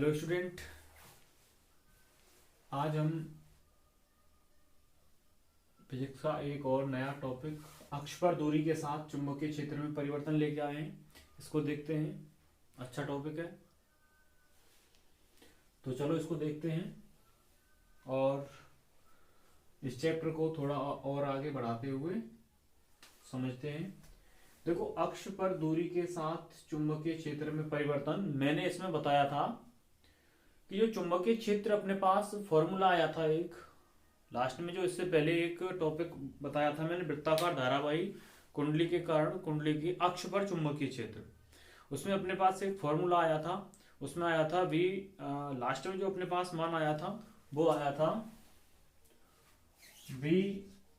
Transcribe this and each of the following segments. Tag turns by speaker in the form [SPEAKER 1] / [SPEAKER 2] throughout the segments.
[SPEAKER 1] Hello student. आज हम physics का एक और नया टॉपिक अक्ष पर दूरी के साथ चुंबकीय क्षेत्र में परिवर्तन लेके आए हैं। इसको देखते हैं। अच्छा टॉपिक है, तो चलो इसको देखते हैं और इस चैप्टर को थोड़ा और आगे बढ़ाते हुए समझते हैं। देखो, अक्ष पर दूरी के साथ चुंबकीय क्षेत्र में परिवर्तन, मैंने इसमें बताया था कि जो चुंबकीय क्षेत्र अपने पास फॉर्मूला आया था एक लास्ट में, जो इससे पहले एक टॉपिक बताया था मैंने, वृत्ताकार धारावाही कुंडली के कारण कुंडली की अक्ष पर चुंबकीय क्षेत्र, उसमें अपने पास एक फॉर्मूला आया था। उसमें आया था v, लास्ट में जो अपने पास मान आया था वो आया था v,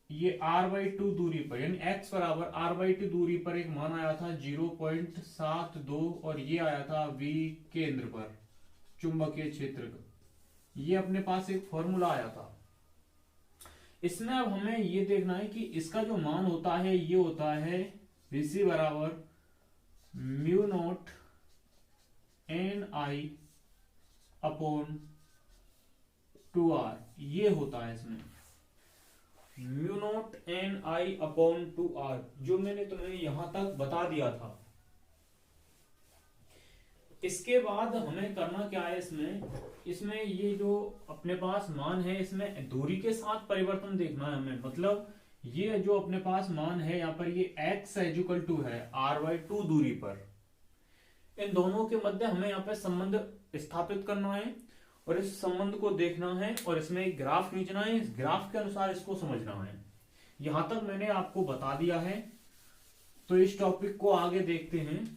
[SPEAKER 1] ये r/2 दूरी पर, यानी x बराबर r/2 दूरी पर एक मान आया था 0.72, और ये आया था v केंद्र पर चुंबकीय क्षेत्र का। ये अपने पास एक फॉर्मूला आया था। इसमें अब हमें ये देखना है कि इसका जो मान होता है ये होता है Vc बराबर mu not NI upon 2R, ये होता है इसमें mu not NI upon 2R, जो मैंने तुम्हें यहां तक बता दिया था। इसके बाद हमें करना क्या है, इसमें ये जो अपने पास मान है इसमें दूरी के साथ परिवर्तन देखना है हमें। मतलब ये जो अपने पास मान है यहाँ पर, ये x इक्वल टू है r/2 दूरी पर, इन दोनों के मध्य हमें यहाँ पे संबंध स्थापित करना है और इस संबंध को देखना है और इसमें एक ग्राफ खींचना है। इस ग्राफ के अनुसार इसको समझना है। यहां तक मैंने आपको बता दिया है, तो इस टॉपिक को आगे देखते हैं।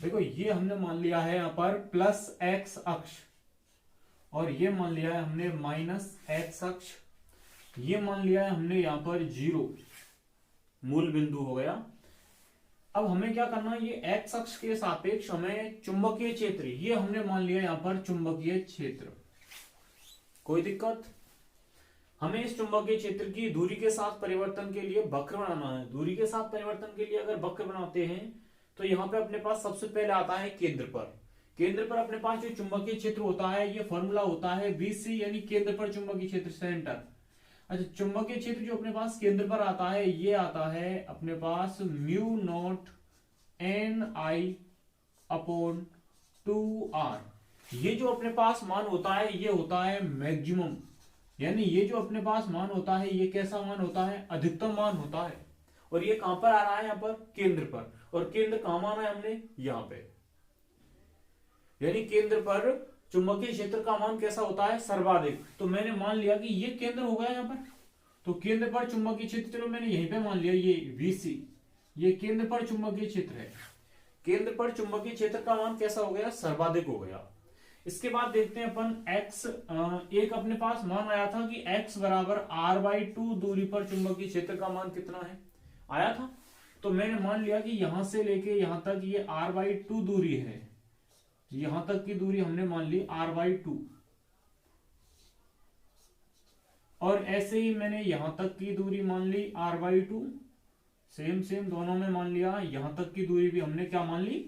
[SPEAKER 1] देखो, ये हमने मान लिया है यहाँ पर प्लस x अक्ष, और ये मान लिया है हमने माइनस x अक्ष। ये मान लिया है हमने यहाँ पर 0 मूल बिंदु हो गया। अब हमें क्या करना है, ये x अक्ष के सापेक्ष हमें चुंबकीय क्षेत्र, ये हमने मान लिया यहाँ पर चुंबकीय क्षेत्र। कोई दिक्कत? हमें इस चुंबकीय क्षेत्र की दूरी के साथ परिवर्तन के लिए वक्र बनाना है। दूरी के साथ परिवर्तन के लिए अगर वक्र बनाते हैं तो यहाँ पे अपने पास सबसे पहले आता है केंद्र पर। केंद्र पर अपने पास जो चुंबकीय क्षेत्र होता है ये फॉर्मूला होता है VC, यानी केंद्र पर चुंबकीय क्षेत्र, सेंटर। अच्छा, चुंबकीय क्षेत्र जो अपने पास केंद्र पर आता है ये आता है अपने पास म्यू नॉट NI अपॉन 2R। ये जो अपने पास मान होता है ये होता है मैक्सिमम, यानी ये जो अपने पास मान होता है ये कैसा मान होता है, अधिकतम मान होता है। और ये कहां पर आ रहा है, यहाँ पर केंद्र पर। और केंद्र कहां माना है हमने, यहां पे, यानी केंद्र पर चुंबकीय क्षेत्र का मान कैसा होता है, सर्वाधिक। तो मैंने मान लिया कि ये केंद्र हो गया यहाँ पर, तो केंद्र पर चुंबकीय क्षेत्र, चलो मैंने यहीं पे मान लिया ये VC, ये केंद्र पर चुंबकीय क्षेत्र है। केंद्र पर चुंबकीय क्षेत्र का मान कैसा हो गया, सर्वाधिक हो गया। इसके बाद देखते हैं अपन x, एक अपने पास मान आया था कि x बराबर r/2 दूरी पर चुंबकीय क्षेत्र का मान कितना है, आया था। तो मैंने मान लिया कि यहां से लेके यहां तक ये r/2 दूरी है, यहां तक की दूरी हमने मान ली r/2, और ऐसे ही मैंने यहां तक की दूरी मान ली r/2, सेम दोनों में मान लिया। यहां तक की दूरी भी हमने क्या मान ली,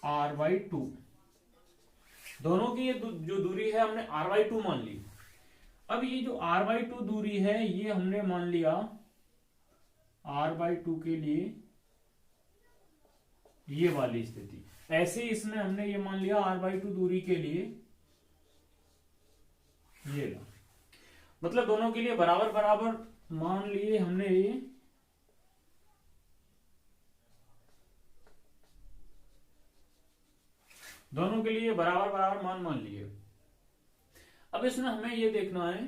[SPEAKER 1] r/2। दोनों की ये जो दूरी है हमने r/2 मान ली। अब ये जो r/2 दूरी है ये हमने मान लिया r/2 के लिए ये वाली स्थिति। ऐसे इसमें हमने ये मान लिया r/2 दूरी के लिए ये ला, मतलब दोनों के लिए बराबर बराबर मान लिए हमने, ये दोनों के लिए बराबर बराबर मान लिए। अब इसमें हमें ये देखना है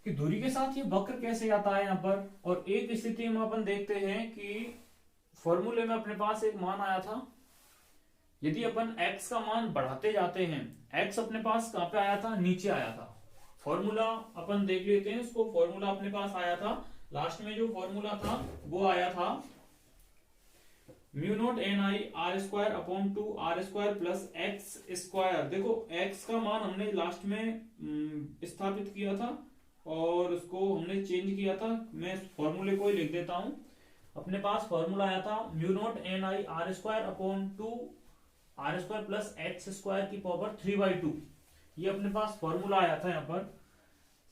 [SPEAKER 1] कि दूरी के साथ ये वक्र कैसे आता है यहाँ पर। और एक स्थिति में अपन देखते हैं कि फॉर्मूले में अपने पास एक मान आया था, यदि अपन x का मान बढ़ाते जाते हैं, x अपने पास कहां पे आया था, नीचे आया था। फॉर्मूला अपन देख लेते हैं इसको। फॉर्मूला अपने पास आया था, लास्ट में जो फॉर्मूला था वो आया था mu naught N I R square upon 2 R square plus X square. देखो x का मान हमने लास्ट में स्थापित किया था और उसको हमने चेंज किया था। मैं फॉर्मूले को ही लिख देता हूं। अपने पास फॉर्मूला आया था mu naught N I R square upon 2 R square plus X square की पावर 3/2। ये अपने पास फॉर्मूला आया था यहाँ पर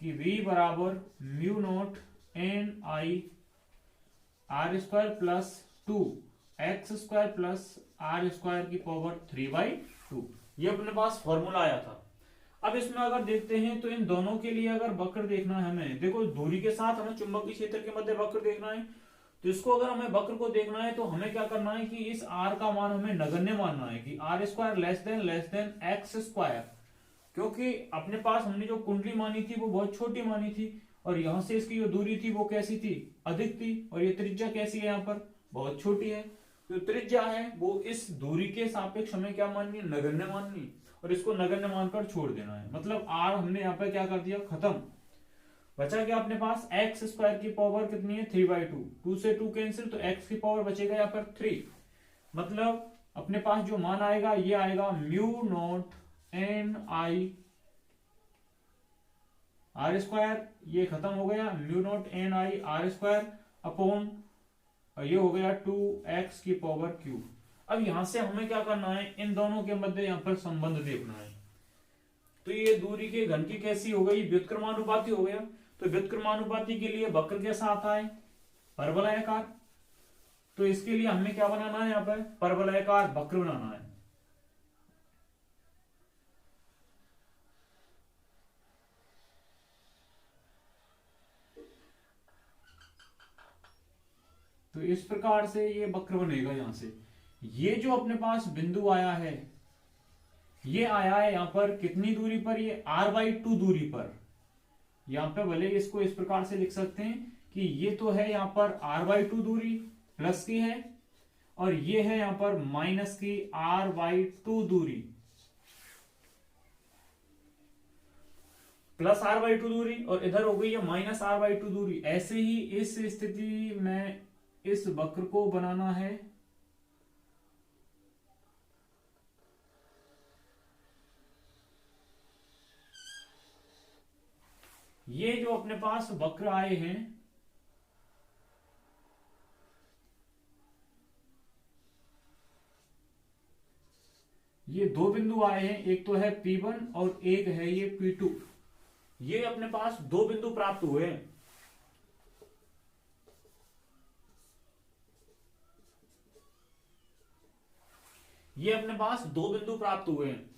[SPEAKER 1] कि v बराबर mu naught N I R square plus 2 X square plus R square की पावर 3/2। ये अपने पास फॉर्मूला आया था। अब इसमें अगर देखते हैं तो इन दोनों के लिए अगर वक्र देखना है हमें, देखो दूरी के साथ हमें चुंबकीय क्षेत्र के मध्य वक्र देखना है। तो इसको अगर हमें वक्र को देखना है तो हमें क्या करना है कि इस r का मान हमें नगण्य मानना है कि R square less than X square. क्योंकि अपने पास हमने जो कुंडली मानी थी वो बहुत छोटी मानी थी और यहां से इसकी जो दूरी थी वो कैसी थी, अधिक थी। और ये त्रिज्या कैसी है, यहाँ पर बहुत छोटी है। जो त्रिज्या है वो इस दूरी के सापेक्ष हमें क्या माननी है, नगण्य माननी है। और इसको नगण्य मानकर छोड़ देना है। मतलब r हमने यहाँ पे क्या कर दिया, खत्म। बचा क्या अपने पास, एक्स स्क्वायर की पावर कितनी है, 3/2। 2 से 2 कैंसिल, तो x की पावर बचेगा यहाँ पर 3। मतलब अपने पास जो मान आएगा ये आएगा mu naught N I R square, ये खत्म हो गया, mu naught N I R square upon ये हो गया 2x की पावर क्यूब। अब यहां से हमें क्या करना है, इन दोनों के मध्य यहाँ पर संबंध देखना है। तो ये दूरी के घन की कैसी हो गई, व्युत्क्रमानुपाती हो गया। तो व्युत्क्रमानुपाती के लिए वक्र कैसा आता है, परवलयाकार। तो इसके लिए हमें क्या बनाना है, यहाँ पर परवलयाकार वक्र बनाना है। तो इस प्रकार से ये वक्र बनेगा। यहां से ये जो अपने पास बिंदु आया है, ये आया है यहां पर कितनी दूरी पर, ये r/2 दूरी पर। यहां पे भले इसको इस प्रकार से लिख सकते हैं कि ये तो है यहां पर r/2 दूरी प्लस की है और ये है यहां पर माइनस की r/2 दूरी, प्लस r/2 दूरी और इधर हो गई है माइनस r/2 दूरी। ऐसे ही इस स्थिति में इस वक्र को बनाना है। ये जो अपने पास वक्र आए हैं, ये दो बिंदु आए हैं, एक तो है P1 और एक है ये P2। ये अपने पास दो बिंदु प्राप्त हुए हैं। ये अपने पास दो बिंदु प्राप्त हुए हैं।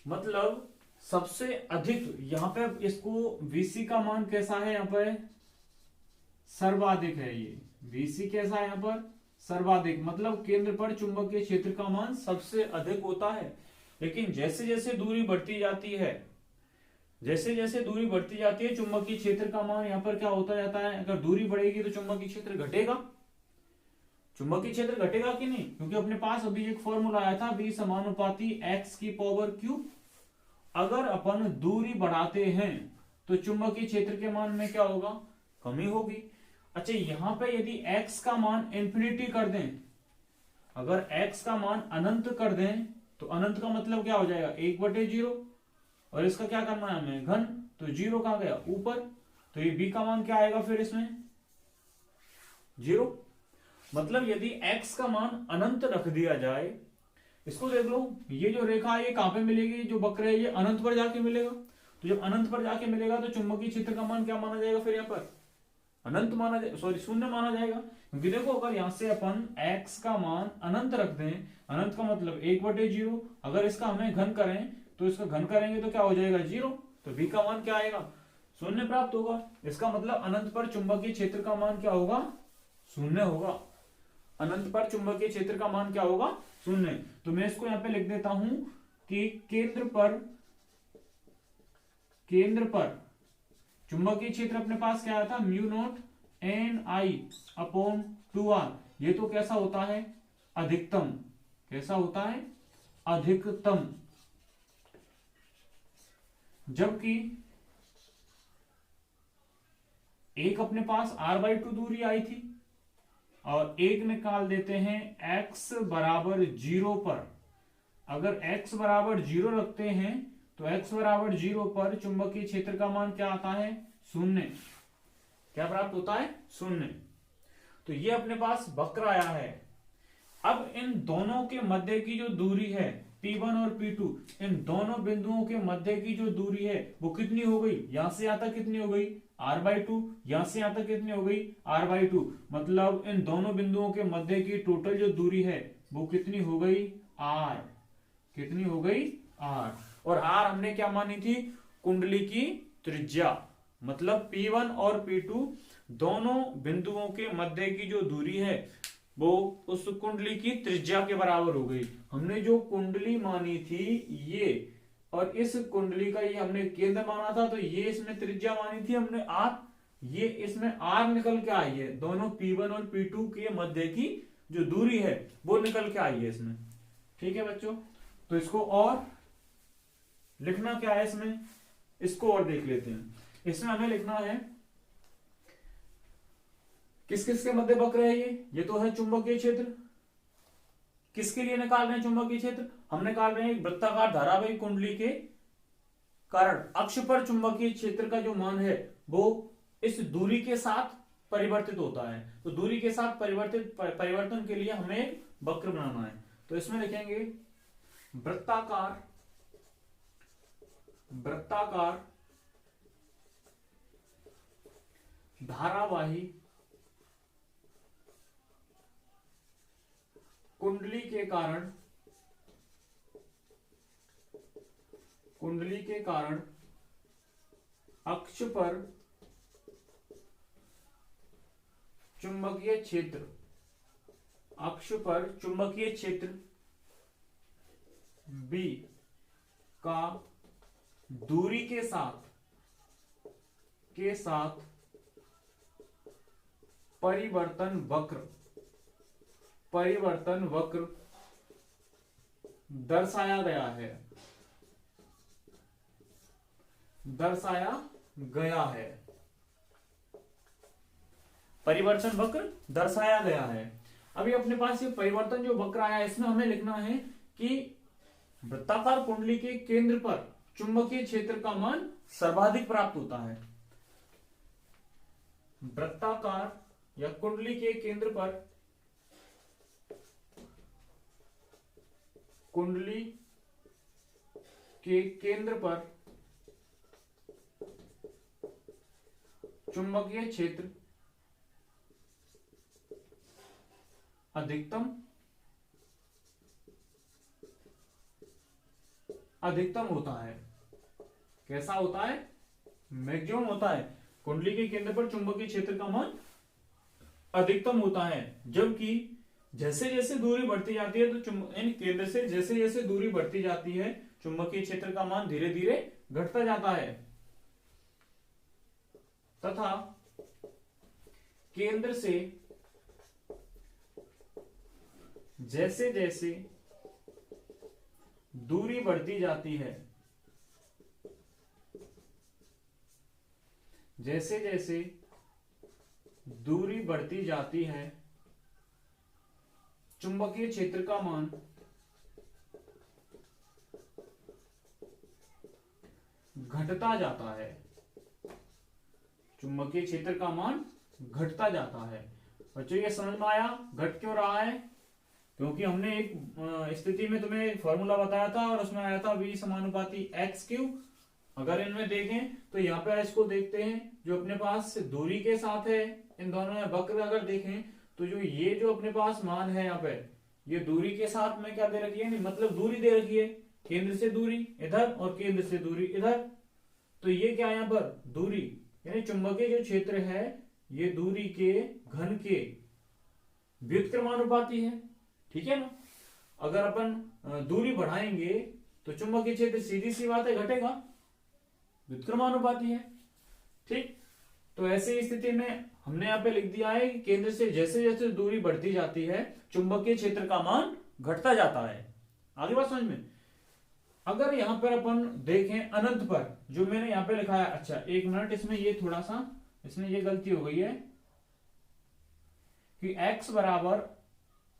[SPEAKER 1] मतलब सबसे अधिक यहां पे इसको VC का मान कैसा है, यहां पर सर्वाधिक है। ये VC कैसा है, यहां पर सर्वाधिक। मतलब केंद्र पर चुंबकीय क्षेत्र का मान सबसे अधिक होता है। लेकिन जैसे जैसे दूरी बढ़ती जाती है, जैसे जैसे दूरी बढ़ती जाती है, चुंबकीय क्षेत्र का मान यहाँ पर क्या होता जाता है। अगर दूरी बढ़ेगी तो चुंबकीय क्षेत्र घटेगा, चुंबकीय क्षेत्र घटेगा कि नहीं, क्योंकि अपने पास अभी एक फॉर्मूला आया था V समानुपाती x की पावर क्यूब। अगर अपन दूरी बढ़ाते हैं तो चुंबकीय क्षेत्र के मान में क्या होगा, कमी होगी। अच्छा, यहां पे यदि x का मान इंफिनिटी कर दें, अगर x का मान अनंत कर दें तो अनंत का मतलब क्या हो जाएगा, 1/0। और इसका क्या करना है हमें, घन। तो 0 कहां गया, ऊपर। तो ये b का मान क्या आएगा फिर इसमें, 0। मतलब यदि x का मान अनंत रख दिया जाए, इसको देख लो, ये जो रेखा है ये कहां पे मिलेगी, जो वक्र है ये अनंत पर जाके मिलेगा। तो जब अनंत पर जाके मिलेगा तो चुंबकीय क्षेत्र का मान क्या माना जाएगा फिर, यहाँ पर अनंत माना जाएगा, सॉरी शून्य माना जाएगा। क्योंकि देखो अगर यहां से अपन x का मान अनंत रख दें, अनंत का मतलब 1/0, अगर इसका हमें घन करें तो इसका घन करेंगे तो क्या हो जाएगा, 0। तो v का मान क्या आएगा, शून्य प्राप्त होगा। इसका मतलब अनंत पर चुंबकीय क्षेत्र का मान क्या होगा, शून्य होगा। अनंत पर चुंबकीय क्षेत्र का मान क्या होगा, शून्य। तो मैं इसको यहां पे लिख देता हूं कि केंद्र पर चुंबकीय क्षेत्र अपने पास क्या आया था, म्यू नॉट एन आई अपॉन 2r। ये तो कैसा होता है, अधिकतम। कैसा होता है, अधिकतम, जबकि एक अपने पास r/2 दूरी आई थी और एक निकाल देते हैं x बराबर 0 पर। अगर x बराबर 0 रखते हैं तो x बराबर 0 पर चुंबकीय क्षेत्र का मान क्या आता है? 0। क्या प्राप्त होता है? 0। तो ये अपने पास वक्र आया है। अब इन दोनों के मध्य की जो दूरी है P1 और P2, इन दोनों बिंदुओं के मध्य की जो दूरी है वो कितनी हो गई? यहां से यहां तक कितनी हो गई? r/2। यहां से यहां तक कितनी हो गई? r/2। मतलब इन दोनों बिंदुओं के मध्य की टोटल जो दूरी है वो कितनी हो गई? r। कितनी हो गई? r। और r हमने क्या मानी थी? कुंडली की त्रिज्या। मतलब P1 और P2 दोनों बिंदुओं के मध्य की जो दूरी है वो उस कुंडली की त्रिज्या के बराबर हो गई। हमने जो कुंडली मानी थी ये, और इस कुंडली का ये हमने केंद्र माना था, तो ये इसमें त्रिज्या मानी थी हमने r, ये इसमें r निकल के आई है। दोनों P1 और P2 के मध्य की जो दूरी है वो निकल के आई है इसमें। ठीक है बच्चों, तो इसको और लिखना क्या है इसमें, इसको और देख लेते हैं। इसमें हमें लिखना है किस किस के मध्य वक्र है ये तो है चुंबकीय क्षेत्र। किसके लिए निकाल रहे हैं चुंबकीय क्षेत्र? हम निकाल रहे हैं वृत्ताकार धारावाही कुंडली के कारण अक्ष पर चुंबकीय क्षेत्र का जो मान है वो इस दूरी के साथ परिवर्तित होता है। तो दूरी के साथ परिवर्तन के लिए हमें एक वक्र बनाना है। तो इसमें लिखेंगे वृत्ताकार धारावाही कुंडली के कारण अक्ष पर चुंबकीय क्षेत्र B का दूरी के साथ परिवर्तन वक्र दर्शाया गया है। परिवर्तन वक्र दर्शाया गया है। अभी अपने पास ये परिवर्तन जो वक्र आया है इसमें हमें लिखना है कि वृत्ताकार कुंडली के केंद्र पर चुंबकीय क्षेत्र का मान सर्वाधिक प्राप्त होता है। वृत्ताकार या कुंडली के केंद्र पर चुंबकीय क्षेत्र अधिकतम होता है। कैसा होता है? मैक्सिमम होता है। कुंडली के केंद्र पर चुंबकीय क्षेत्र का मान अधिकतम होता है, जबकि जैसे जैसे दूरी बढ़ती जाती है तो इन केंद्र से जैसे जैसे दूरी बढ़ती जाती है चुंबकीय क्षेत्र का मान धीरे धीरे घटता जाता है, तथा केंद्र से जैसे जैसे दूरी बढ़ती जाती है, जैसे जैसे दूरी बढ़ती जाती है चुंबकीय क्षेत्र का मान घटता जाता है। चुंबकीय क्षेत्र का मान घटता जाता है। बच्चों ये समझ में आया घट क्यों रहा है? क्योंकि हमने एक स्थिति में तुम्हें फॉर्मूला बताया था और उसमें आया था V समानुपाती x3। अगर इनमें देखें तो यहाँ पे इसको देखते हैं जो अपने पास दूरी के साथ है, इन दोनों में वक्र अगर देखें तो जो ये जो अपने पास मान है यहाँ पे ये दूरी के साथ में क्या दे रखी है, नहीं मतलब दूरी दे रखी है, केंद्र से दूरी इधर और केंद्र से दूरी इधर। तो ये क्या है यहाँ पर दूरी, यानी चुंबकीय जो क्षेत्र है ये दूरी के घन के व्युत्क्रमानुपाती है। ठीक है ना? अगर अपन दूरी बढ़ाएंगे तो चुंबकीय क्षेत्र सीधी सी बात है घटेगा, व्युत्क्रमानुपाती है। ठीक, तो ऐसी स्थिति में हमने यहाँ पे लिख दिया है कि केंद्र से जैसे जैसे दूरी बढ़ती जाती है चुंबकीय क्षेत्र का मान घटता जाता है। आगे बात समझ में। अगर यहां पर अपन देखें अनंत पर, जो मैंने यहां पे लिखा है, अच्छा एक मिनट, इसमें ये थोड़ा सा, इसमें ये गलती हो गई है कि x बराबर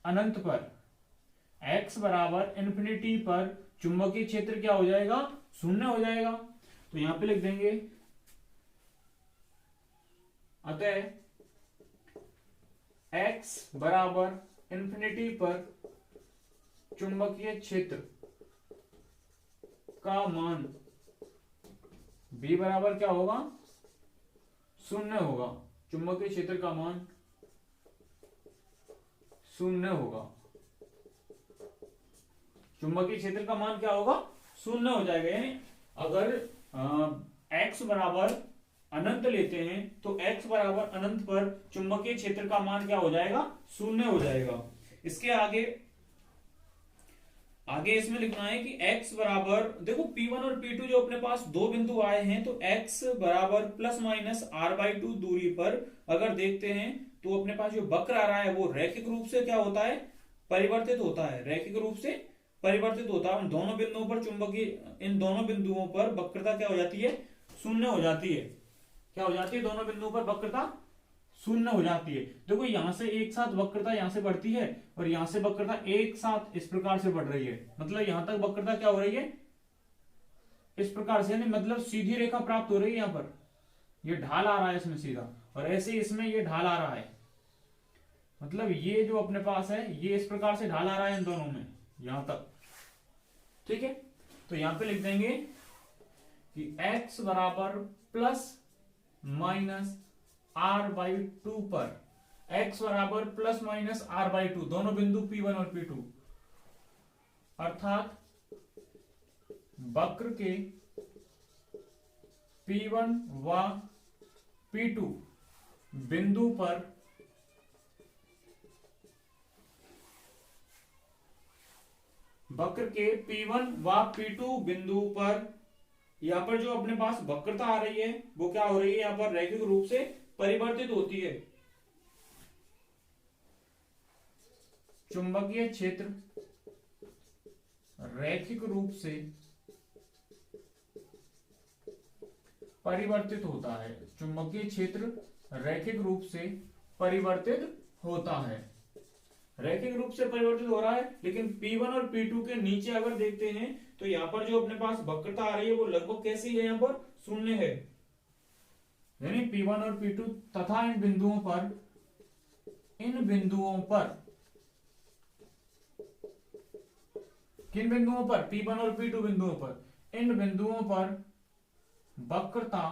[SPEAKER 1] अनंत पर, x बराबर इन्फिनिटी पर चुंबकीय क्षेत्र क्या हो जाएगा, शून्य हो जाएगा। तो यहां पे लिख देंगे अतः x बराबर इन्फिनिटी पर चुंबकीय क्षेत्र का मान b बराबर क्या होगा, शून्य होगा। चुंबकीय क्षेत्र का मान शून्य होगा। चुंबकीय क्षेत्र का मान क्या होगा, शून्य हो जाएगा। यानी अगर x बराबर अनंत लेते हैं तो x बराबर अनंत पर चुंबकीय क्षेत्र का मान क्या हो जाएगा, शून्य हो जाएगा। इसके आगे इसमें लिखना है कि x बराबर, देखो P1 और P2 जो अपने पास दो बिंदु आए हैं, तो x बराबर प्लस माइनस r/2 दूरी पर अगर देखते हैं तो अपने पास जो वक्र आ रहा है वो रैखिक रूप से क्या होता है, परिवर्तित होता है। रैखिक रूप से परिवर्तित होता है। उन दोनों बिंदुओं पर चुंबकीय, इन दोनों बिंदुओं पर वक्रता क्या हो जाती है, शून्य हो जाती है। क्या हो जाती है, दोनों बिंदुओं पर वक्रता शून्य हो जाती है। देखो यहां से एक साथ वक्रता यहां से बढ़ती है और यहां से वक्रता एक साथ इस प्रकार से बढ़ रही है। मतलब यहां तक वक्रता क्या हो रही है, इस प्रकार से, यानी मतलब सीधी रेखा प्राप्त हो रही है। यहां पर ये ढाल आ रहा है इसमें सीधा, और ऐसे इसमें ये ढाल आ रहा है। मतलब ये जो अपने पास है ये इस प्रकार से ढाल आ रहा है इन दोनों में यहां तक। ठीक है, तो यहां पे लिख देंगे कि x बराबर प्लस माइनस r/2 पर, x बराबर प्लस माइनस r/2, दोनों बिंदु P1 और P2, अर्थात वक्र के P1 व P2 बिंदु पर वक्र के P1 व P2 बिंदु पर यहां पर जो अपने पास वक्रता आ रही है वो क्या हो रही है, यहां पर रैखिक रूप से परिवर्तित होती है। चुंबकीय क्षेत्र रैखिक रूप से परिवर्तित होता है। चुंबकीय क्षेत्र रैखिक रूप से परिवर्तित होता है। रैखिक रूप से परिवर्तित हो रहा है, लेकिन P1 और P2 के नीचे अगर देखते हैं तो यहां पर जो अपने पास वक्रता आ रही है वो लगभग कैसी है, यहां पर शून्य है। यानी P1 और P2 तथा इन बिंदुओं पर किन बिंदुओं पर, P1 और P2 बिंदुओं पर, इन बिंदुओं पर वक्रता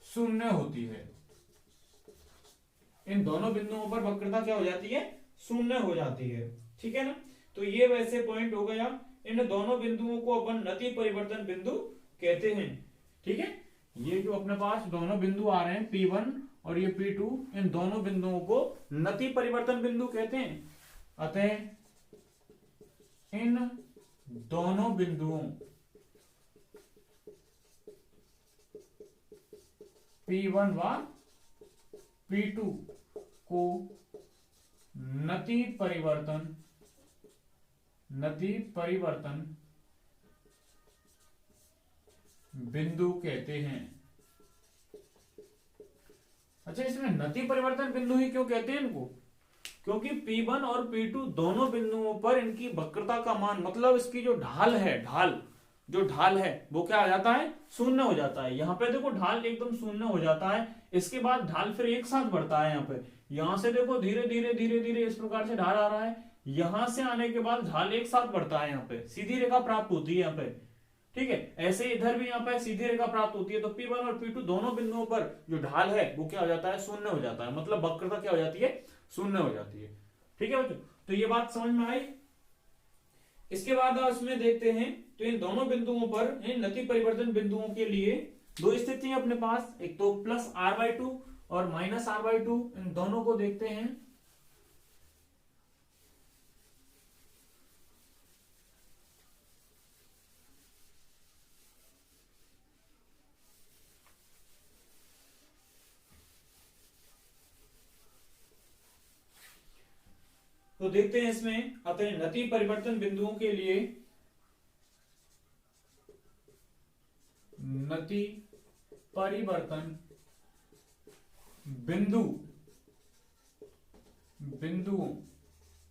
[SPEAKER 1] शून्य होती है। इन दोनों बिंदुओं पर वक्रता क्या हो जाती है, शून्य हो जाती है। ठीक है ना। तो ये वैसे पॉइंट हो गया। इन दोनों बिंदुओं को अपन नति परिवर्तन बिंदु कहते हैं। ठीक है, ये जो अपने पास दोनों बिंदु आ रहे हैं P1 और ये P2, इन दोनों बिंदुओं को नति परिवर्तन बिंदु कहते हैं। अतः इन दोनों बिंदुओं P1 व P2 को नति परिवर्तन बिंदु कहते हैं। अच्छा, इसमें नति परिवर्तन बिंदु ही क्यों कहते हैं इनको, क्योंकि P1 और P2 दोनों बिंदुओं पर इनकी वक्रता का मान, मतलब इसकी जो ढाल है वो क्या आ जाता है, शून्य हो जाता है। यहाँ पे देखो ढाल एकदम शून्य हो जाता है। इसके बाद ढाल फिर एक साथ बढ़ता है। यहाँ पे यहां से देखो धीरे धीरे इस प्रकार से ढाल आ रहा है। यहां से आने के बाद ढाल एक साथ बढ़ता है। यहाँ पे सीधी रेखा प्राप्त होती है यहाँ पे। ठीक है, ऐसे इधर भी यहाँ पे सीधी रेखा प्राप्त होती है। तो P1 और P2 दोनों बिंदुओं पर जो ढाल है वो क्या हो जाता है, शून्य हो जाता है। मतलब वक्रता क्या हो जाती है, शून्य हो जाती है। ठीक है बच्चों, तो ये बात समझ में आई। इसके बाद उसमें देखते हैं तो इन दोनों बिंदुओं पर, इन नति परिवर्तन बिंदुओं के लिए दो स्थितियां अपने पास, एक तो प्लस r/2 और माइनस r/2, इन दोनों को देखते हैं। तो देखते हैं इसमें, अतः नति परिवर्तन बिंदुओं के लिए नति परिवर्तन बिंदुओं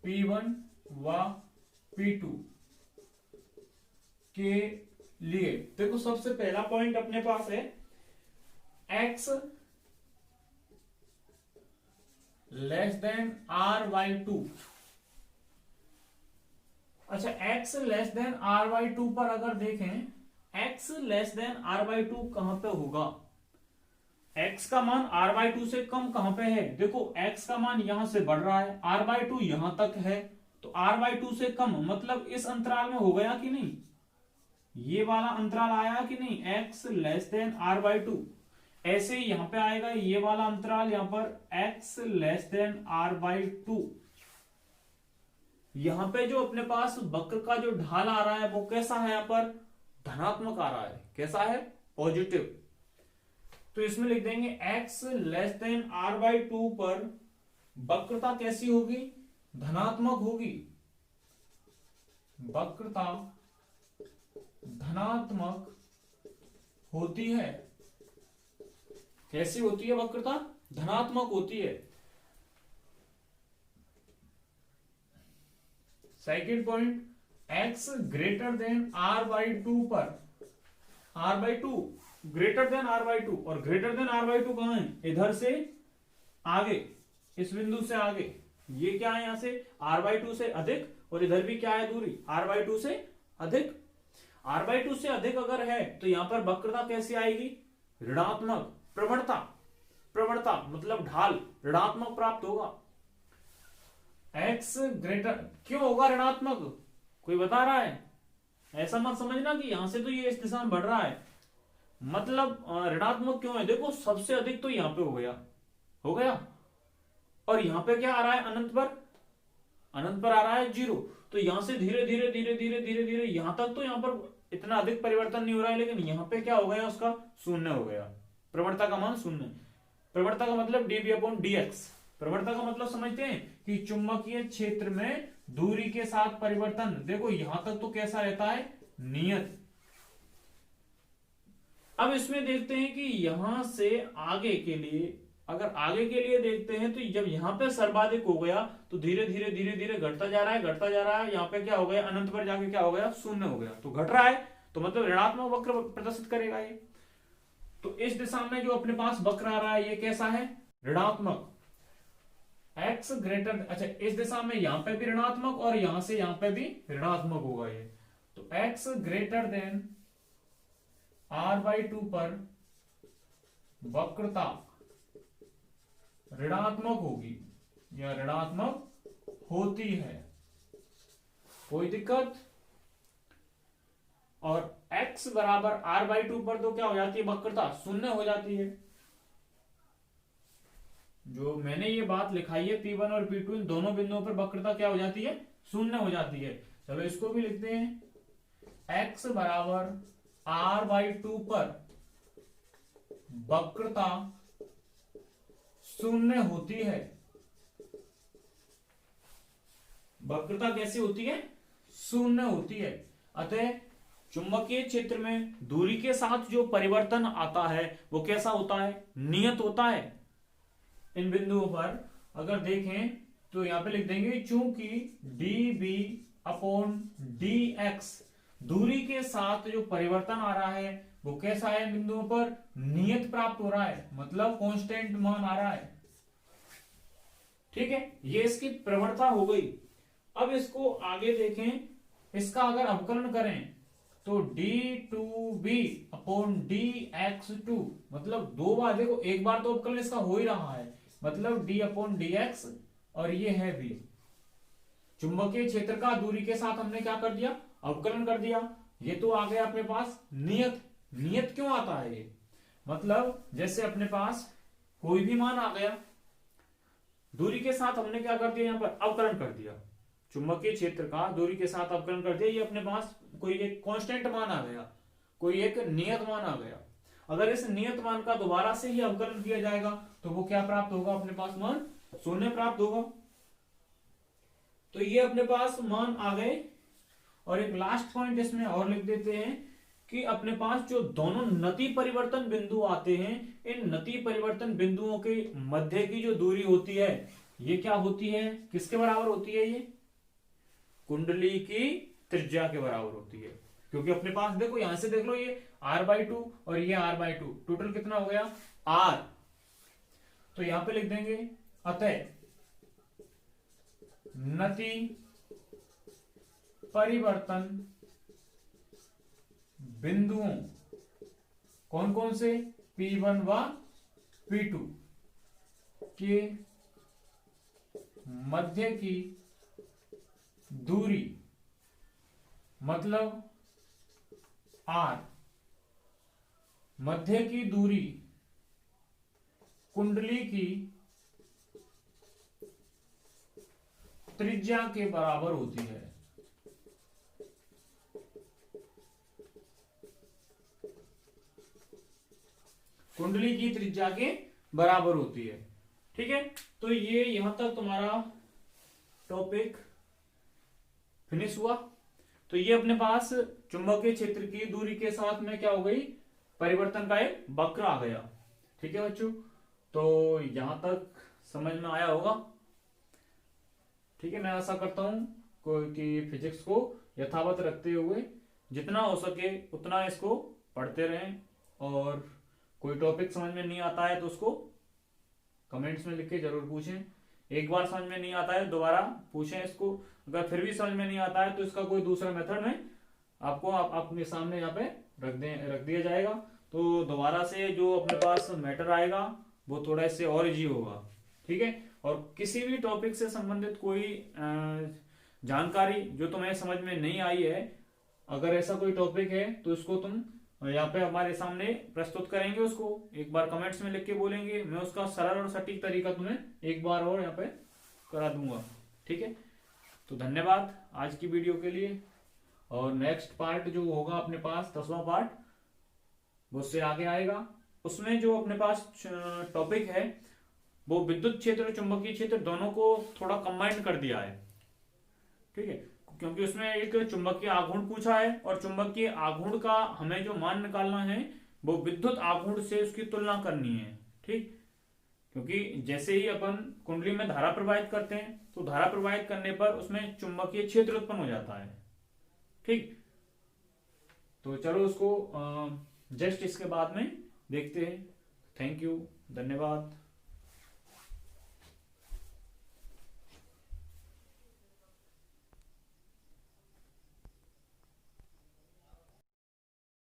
[SPEAKER 1] P1 व P2 के लिए देखो, सबसे पहला पॉइंट अपने पास है x लेस देन r/2। अच्छा, x लेस देन r/2 पर अगर देखें, x लेस देन r/2 कहां पे होगा? x का मान r/2 से कम कहां पे है? देखो, x का मान यहां से बढ़ रहा है, r/2 यहां तक है, तो r/2 से कम मतलब इस अंतराल में हो गया कि नहीं? ये वाला अंतराल आया कि नहीं? x less than r/2। ऐसे ही यहां पे आएगा ये वाला अंतराल, यहां पर x लेस देन r/2। यहां पे जो अपने पास वक्र का जो ढाल आ रहा है वो कैसा है? यहां पर धनात्मक आ रहा है। कैसा है? पॉजिटिव। तो इसमें लिख देंगे x लेस देन r/2 पर वक्रता कैसी होगी? धनात्मक होगी। वक्रता धनात्मक होती है। कैसी होती है वक्रता? धनात्मक होती है। Second point, x greater than r/2 पर, r/2 ग्रेटर देन r/2, और ग्रेटर देन r/2 कहां है? इधर से आगे, इस बिंदु से आगे। ये क्या है? यहां से r/2 से अधिक, और इधर भी क्या है दूरी? r/2 से अधिक। r/2 से अधिक अगर है तो यहां पर वक्रता कैसी आएगी? ऋणात्मक। प्रवणता मतलब ढाल ऋणात्मक प्राप्त होगा। x ग्रेटर क्यों होगा ऋणात्मक? कोई बता रहा है? ऐसा मत समझना कि यहां से तो ये इस दिशा में बढ़ रहा है, मतलब ऋणात्मक क्यों है? देखो, सबसे अधिक तो यहां पे हो गया, और यहां पे क्या आ रहा है? अनंत पर आ रहा है 0। तो यहां से धीरे धीरे धीरे धीरे धीरे धीरे यहां तक तो यहां पर इतना अधिक परिवर्तन नहीं हो रहा है, लेकिन यहां पे क्या हो गया? उसका शून्य हो गया। प्रवणता का मान शून्य। प्रवणता का मतलब dV/dx। प्रवणता का मतलब समझते हैं कि चुंबकीय क्षेत्र में दूरी के साथ परिवर्तन। देखो, यहां तक तो कैसा रहता है? नियत। अब इसमें देखते हैं कि यहां से आगे के लिए, अगर आगे के लिए देखते हैं तो जब यहां पे सर्वाधिक हो गया तो धीरे धीरे धीरे धीरे घटता जा रहा है। यहां पे क्या हो गया? अनंत पर जाके क्या हो गया? शून्य हो गया। तो घट रहा है, तो मतलब ऋणात्मक वक्र प्रदर्शित करेगा ये। तो इस दिशा में जो अपने पास वक्र आ रहा है ये कैसा है? ऋणात्मक। x ग्रेटर, अच्छा, इस दिशा में यहां पे भी ऋणात्मक और यहां से यहां पे भी ऋणात्मक होगा ये। तो x ग्रेटर देन r/2 पर वक्रता ऋणात्मक होगी या ऋणात्मक होती है। कोई दिक्कत? और x बराबर r/2 पर तो क्या हो जाती है? वक्रता शून्य हो जाती है। जो मैंने ये बात लिखाई है, P1 और P2 इन दोनों बिंदुओं पर वक्रता क्या हो जाती है? शून्य हो जाती है। चलो इसको भी लिखते हैं। x बराबर r/2 पर वक्रता शून्य होती है। वक्रता कैसी होती है? शून्य होती है। अतः चुंबकीय क्षेत्र में दूरी के साथ जो परिवर्तन आता है वो कैसा होता है? नियत होता है। इन बिंदुओं पर अगर देखें तो यहां पे लिख देंगे, चूंकि dV/dx दूरी के साथ जो परिवर्तन आ रहा है वो कैसा है? इन बिंदुओं पर नियत प्राप्त हो रहा है, मतलब कांस्टेंट मान आ रहा है। ठीक है, ये इसकी प्रवणता हो गई। अब इसको आगे देखें, इसका अगर अवकलन करें तो d2V/dx2, मतलब दो बार, देखो एक बार तो अवकलन इसका हो ही रहा है, मतलब d/dx, और ये है v। चुंबकीय क्षेत्र का दूरी के साथ हमने क्या कर दिया? अवकलन कर दिया। ये तो आ गया अपने पास नियत। नियत क्यों आता है ये? मतलब जैसे अपने पास कोई भी मान आ गया, दूरी के साथ हमने क्या कर दिया? यहां पर अवकलन कर दिया। चुंबकीय क्षेत्र का दूरी के साथ अवकलन कर दिया। ये अपने पास कोई एक कांस्टेंट मान आ गया, कोई एक नियत मान आ गया। अगर इस नियत मान का दोबारा से ही अवकलन किया जाएगा तो वो क्या प्राप्त होगा? अपने पास मान शून्य प्राप्त होगा। तो ये अपने पास मान आ गए। और एक लास्ट पॉइंट इसमें और लिख देते हैं कि अपने पास जो दोनों नति परिवर्तन बिंदु आते हैं, इन नति परिवर्तन बिंदुओं के मध्य की जो दूरी होती है ये क्या होती है, किसके बराबर होती है, ये कुंडली की त्रिज्या के बराबर होती है। क्योंकि अपने पास देखो यहां से देख लो, ये r/2 और ये r/2, टोटल कितना हो गया r। तो यहां पे लिख देंगे अतः नति परिवर्तन बिंदुओं कौन कौन से, P1 व P2 के मध्य की दूरी मतलब r, मध्य की दूरी कुंडली की त्रिज्या के बराबर होती है। कुंडली की त्रिज्या के बराबर होती है। ठीक है, तो ये यहां तक तुम्हारा टॉपिक फिनिश हुआ। तो ये अपने पास चुंबकीय क्षेत्र की दूरी के साथ में क्या हो गई, परिवर्तन का एक वक्र आ गया। ठीक है बच्चों, तो यहां तक समझ में आया होगा। ठीक है, मैं आशा करता हूं कि फिजिक्स को यथावत रखते हुए जितना हो सके उतना इसको पढ़ते रहें, और कोई टॉपिक समझ में नहीं आता है तो उसको कमेंट्स में लिख के जरूर पूछें। एक बार समझ में नहीं आता है दोबारा पूछें इसको, अगर फिर भी समझ में नहीं आता है तो इसका कोई दूसरा मेथड में आपको अपने सामने यहाँ पे रख दिया जाएगा। तो दोबारा से जो अपने पास मैटर आएगा वो थोड़ा इससे और इजी होगा। ठीक है, और किसी भी टॉपिक से संबंधित कोई जानकारी जो तुम्हें समझ में नहीं आई है, अगर ऐसा कोई टॉपिक है तो इसको तुम यहाँ पे हमारे सामने प्रस्तुत करेंगे, उसको एक बार कमेंट्स में लिख के बोलेंगे, मैं उसका सरल और सटीक तरीका तुम्हें एक बार और यहाँ पे करा दूंगा। ठीक है, तो धन्यवाद आज की वीडियो के लिए। और नेक्स्ट पार्ट जो होगा अपने पास 10वां पार्ट, वो उससे आगे आएगा। उसमें जो अपने पास टॉपिक है वो विद्युत क्षेत्र और चुंबकीय क्षेत्र दोनों को थोड़ा कंबाइन कर दिया है। ठीक है, क्योंकि उसमें एक चुंबकीय आघूर्ण पूछा है और चुंबकीय आघूर्ण का हमें जो मान निकालना है वो विद्युत आघूर्ण से उसकी तुलना करनी है। ठीक, क्योंकि जैसे ही अपन कुंडली में धारा प्रवाहित करते हैं तो धारा प्रवाहित करने पर उसमें चुंबकीय क्षेत्र उत्पन्न हो जाता है। ठीक, तो चलो उसको जस्ट इसके बाद में देखते हैं। थैंक यू, धन्यवाद।